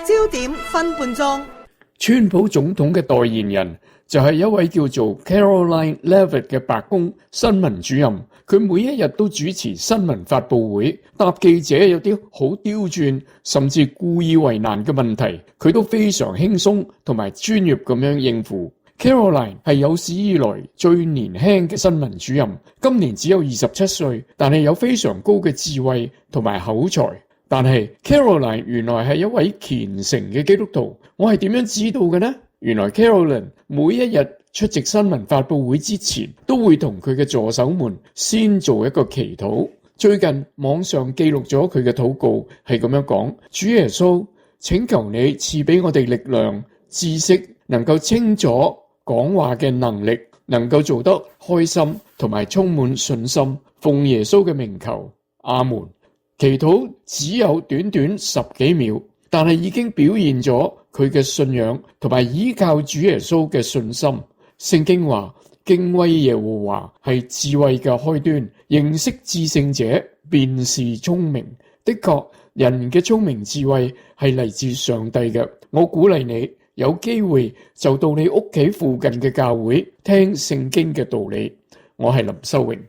焦點分半鐘。川普總統嘅代言人就係一位叫做 Karoline Leavitt 嘅白宮新聞主任，佢每一日都主持新聞發佈會，答記者有啲好刁鑽甚至故意為難嘅問題，佢都非常輕鬆同埋專業咁樣應付。Caroline 係有史以來最年輕嘅新聞主任，今年只有27歲，但係有非常高嘅智慧同埋口才。但係 Caroline 原來係一位虔誠嘅基督徒，我係點樣知道嘅呢？原來 Caroline 每一日出席新聞發佈會之前，都會同佢嘅助手們先做一個祈禱。最近網上記錄咗佢嘅禱告，係咁樣講：主耶穌，請求你賜俾我哋力量、知識，能夠清楚講話嘅能力，能夠做得開心同埋充滿信心。奉耶穌嘅名求，阿門。祈禱只有短短10幾秒，但係已經表現咗佢嘅信仰同埋依靠主耶穌嘅信心。聖經話，敬畏耶和華係智慧嘅開端，認識至聖者便是聰明。的確，人嘅聰明智慧係嚟自上帝嘅。我鼓勵你有機會就到你屋企附近嘅教會聽聖經嘅道理。我係林修榮。